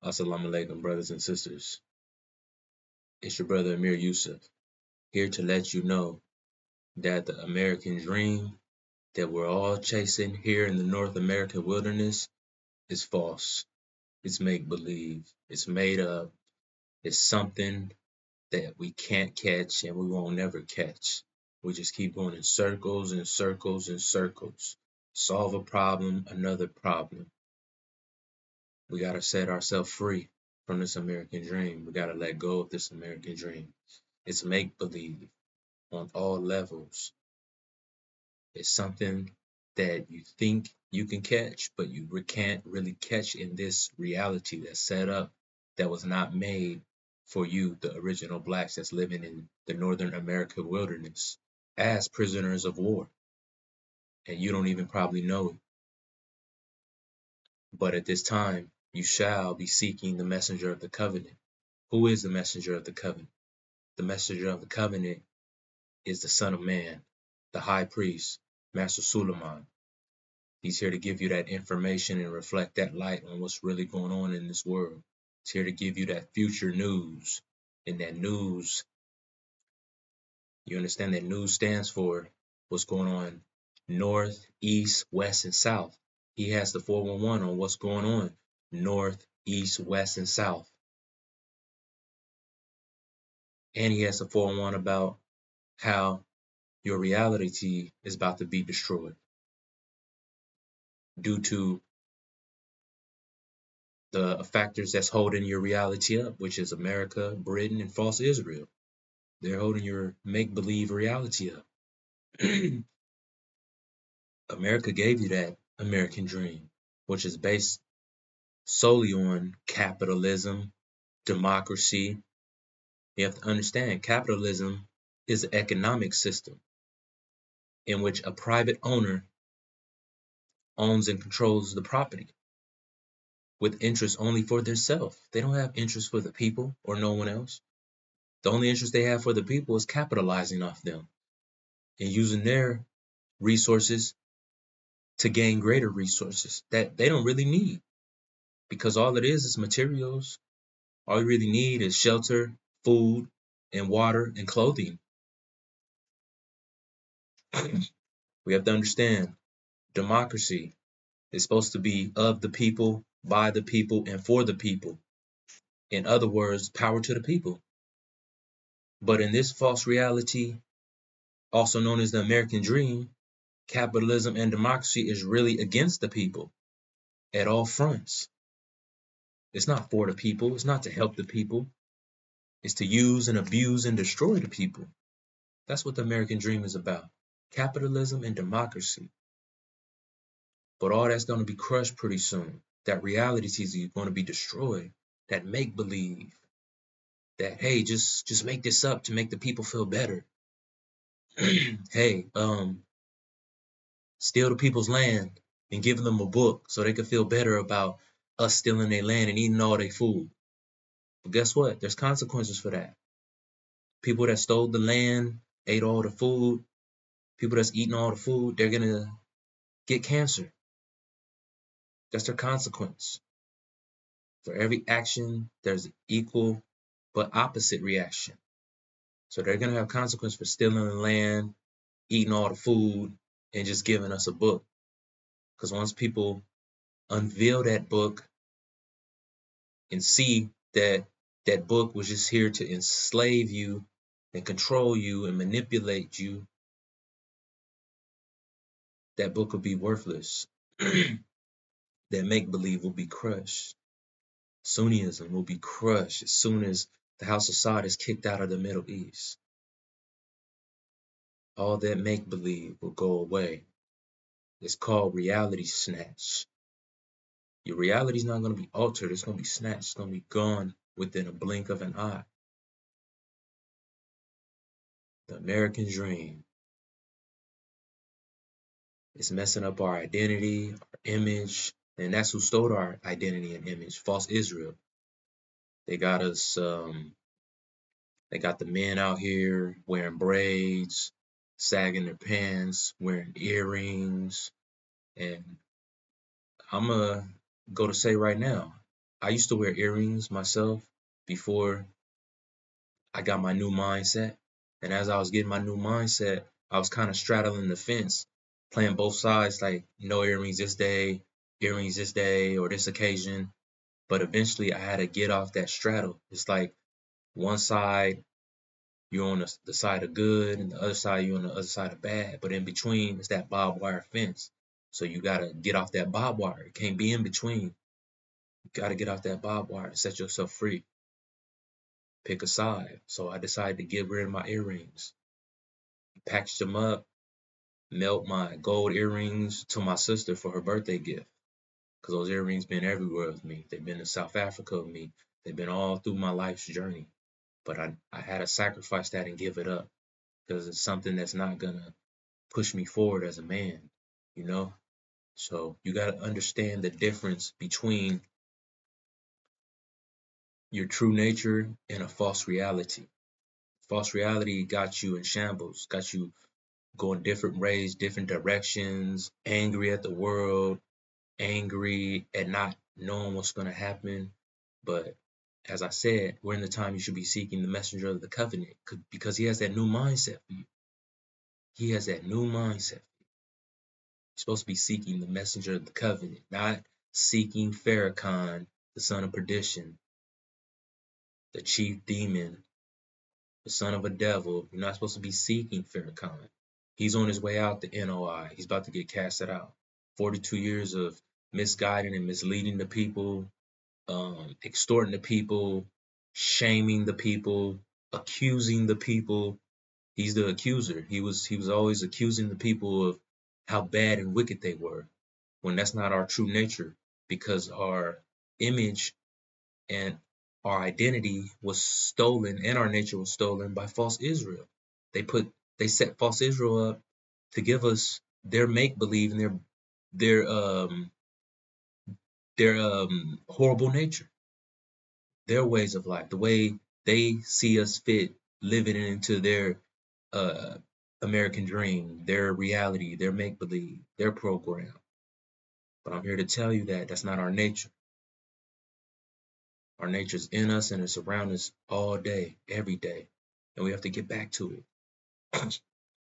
Assalamu alaikum, brothers and sisters. It's your brother Amir Yusuf, here to let you know that the American dream that we're all chasing here in the North American wilderness is false. It's make-believe. It's made up. It's something that we can't catch and we won't never catch. We just keep going in circles and circles and circles. Solve a problem, another problem. We got to set ourselves free from this American dream. We got to let go of this American dream. It's make-believe on all levels. It's something that you think you can catch, but you can't really catch in this reality that's set up, that was not made for you, the original blacks that's living in the Northern America wilderness as prisoners of war. And you don't even probably know it. But at this time, you shall be seeking the messenger of the covenant. Who is the messenger of the covenant? The messenger of the covenant is the Son of Man, the High Priest, Master Suleiman. He's here to give you that information and reflect that light on what's really going on in this world. He's here to give you that future news. And that news, you understand that news stands for what's going on north, east, west, and south. He has the 411 on what's going on north, east, west, and south. And he has the 411 about how your reality is about to be destroyed due to the factors that's holding your reality up, which is America, Britain, and false Israel. They're holding your make-believe reality up. America gave you that American dream, which is based solely on capitalism, democracy. You have to understand, capitalism is an economic system in which a private owner owns and controls the property with interest only for themselves. They don't have interest for the people or no one else. The only interest they have for the people is capitalizing off them and using their resources to gain greater resources that they don't really need, because all it is materials. All you really need is shelter, food, and water and clothing. We have to understand, democracy is supposed to be of the people, by the people, and for the people. In other words, power to the people. But in this false reality, also known as the American dream, capitalism and democracy is really against the people at all fronts. It's not for the people. It's not to help the people. It's to use and abuse and destroy the people. That's what the American dream is about. Capitalism and democracy. But all that's going to be crushed pretty soon. That reality is going to be destroyed. That make-believe. That, hey, just make this up to make the people feel better. Hey, steal the people's land and give them a book so they can feel better about us stealing their land and eating all their food. But guess what? There's consequences for that. People that stole the land, ate all the food, people that's eating all the food, they're going to get cancer. That's their consequence. For every action, there's an equal but opposite reaction. So they're going to have consequence for stealing the land, eating all the food, and just giving us a book. Because once people unveil that book and see that that book was just here to enslave you and control you and manipulate you, that book will be worthless. That make-believe will be crushed. Sunnism will be crushed as soon as the House of Saud is kicked out of the Middle East. All that make-believe will go away. It's called reality snatch. Your reality is not going to be altered. It's going to be snatched. It's going to be gone within a blink of an eye. The American dream is messing up our identity, our image, and that's who stole our identity and image. False Israel. They got us. They got the men out here wearing braids, sagging their pants, wearing earrings, and I'm gonna go to say right now, I used to wear earrings myself before I got my new mindset. And as I was getting my new mindset, I was kind of straddling the fence, playing both sides, like no earrings this day or this occasion. But eventually I had to get off that straddle. It's like one side you're on the side of good, and the other side you're on the other side of bad. But in between is that barbed wire fence. So you gotta get off that barbed wire. It can't be in between. You gotta get off that barbed wire to set yourself free. Pick a side. So I decided to get rid of my earrings. Packaged them up, mailed my gold earrings to my sister for her birthday gift. Because those earrings been everywhere with me. They've been in South Africa with me. They've been all through my life's journey. But I had to sacrifice that and give it up because it's something that's not gonna push me forward as a man, you know? So you gotta understand the difference between your true nature and a false reality. False reality got you in shambles, got you going different ways, different directions, angry at the world, angry at not knowing what's going to happen. But as I said, we're in the time you should be seeking the messenger of the covenant because he has that new mindset for you. He has that new mindset. You're supposed to be seeking the messenger of the covenant, not seeking Farrakhan, the son of perdition, the chief demon, the son of a devil. You're not supposed to be seeking Farrakhan. He's on his way out the NOI. He's about to get casted out. 42 years of misguiding and misleading the people, extorting the people, shaming the people, accusing the people. He's the accuser. He was always accusing the people of how bad and wicked they were, when that's not our true nature, because our image and our identity was stolen and our nature was stolen by false Israel. They set false Israel up to give us their make believe and their horrible nature, their ways of life, the way they see us fit, living into their uh, American dream, their reality, their make believe, their program. But I'm here to tell you that that's not our nature. Our nature's in us and it's around us all day, every day, and we have to get back to it.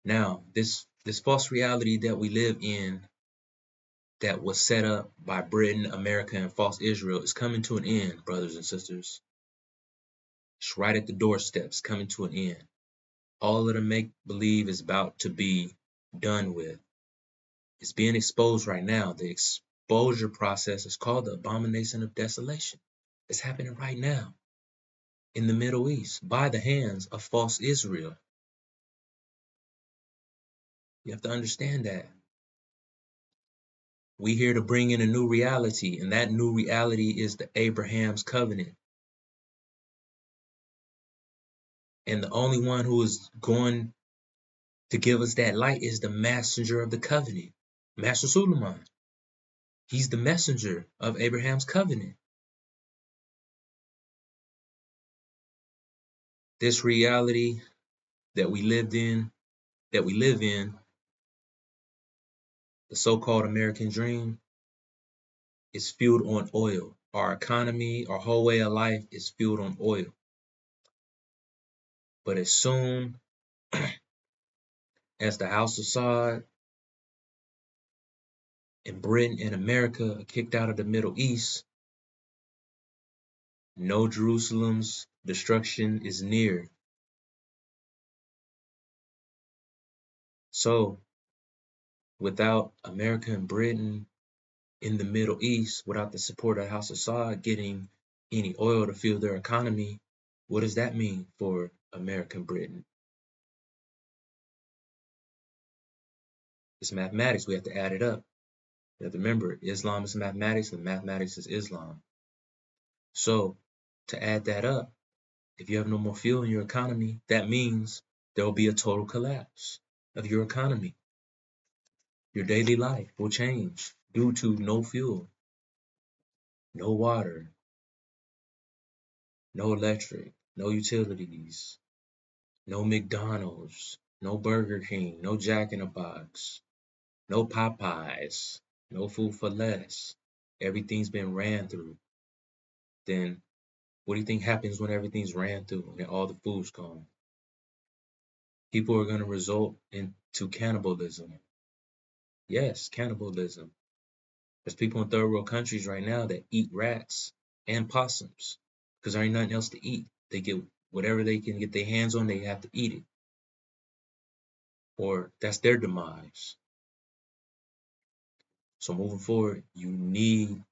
Now, this false reality that we live in, that was set up by Britain, America, and false Israel, is coming to an end, brothers and sisters. It's right at the doorsteps, coming to an end. All of the make-believe is about to be done with. It's being exposed right now. The exposure process is called the abomination of desolation. It's happening right now in the Middle East by the hands of false Israel. You have to understand that. We here to bring in a new reality, and that new reality is the Abraham's covenant. And the only one who is going to give us that light is the messenger of the covenant, Master Suleiman. He's the messenger of Abraham's covenant. This reality that we live in, the so-called American dream, is fueled on oil. Our economy, our whole way of life is fueled on oil. But as soon as the House of Saud and Britain and America are kicked out of the Middle East, no, Jerusalem's destruction is near. So, without America and Britain in the Middle East, without the support of the House of Saud getting any oil to fuel their economy, what does that mean for America and Britain? It's mathematics. We have to add it up. You have to remember, Islam is mathematics and mathematics is Islam. So, to add that up, if you have no more fuel in your economy, that means there will be a total collapse of your economy. Your daily life will change due to no fuel, no water, no electric, no utilities, no McDonald's, no Burger King, no Jack in the Box, no Popeyes, no Food for Less. Everything's been ran through. then what do you think happens when everything's ran through and all the food's gone? People are going to result into cannibalism. Yes, cannibalism. There's people in third world countries right now that eat rats and possums because there ain't nothing else to eat. They get whatever they can get their hands on, they have to eat it. Or that's their demise. So moving forward, you need,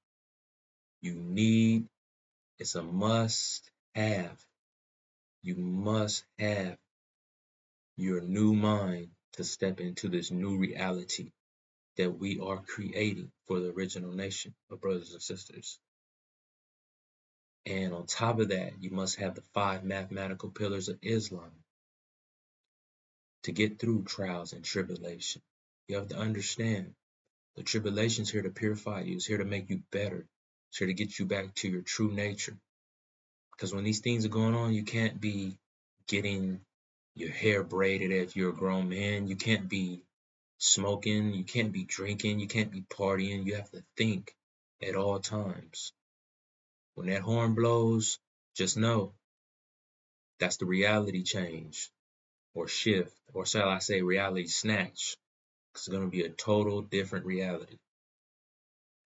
it's a must have. You must have your new mind to step into this new reality that we are creating for the original nation of brothers and sisters. And on top of that, you must have the 5 mathematical pillars of Islam to get through trials and tribulation. You have to understand the tribulation is here to purify you, it's here to make you better, it's here to get you back to your true nature. Because when these things are going on, you can't be getting your hair braided if you're a grown man. You can't be smoking. You can't be drinking. You can't be partying. You have to think at all times. When that horn blows, just know that's the reality change or shift, or shall I say reality snatch. It's going to be a total different reality.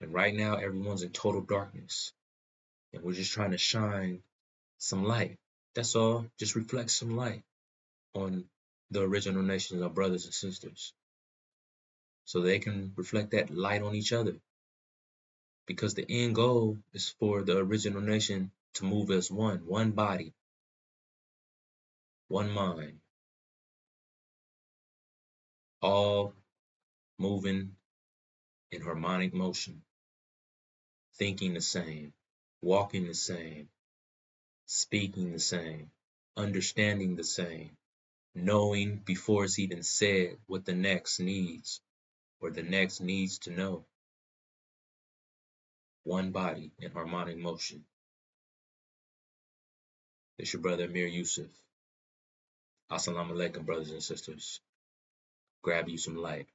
And right now, everyone's in total darkness. And we're just trying to shine some light. That's all. Just reflect some light on the original nations, our brothers and sisters, so they can reflect that light on each other. Because the end goal is for the original nation to move as one body, one mind, all moving in harmonic motion, thinking the same, walking the same, speaking the same, understanding the same, knowing before it's even said what the next needs or the next needs to know. One body in harmonic motion. It's your brother Amir Yusuf. Assalamu alaikum, brothers and sisters. Grab you some light.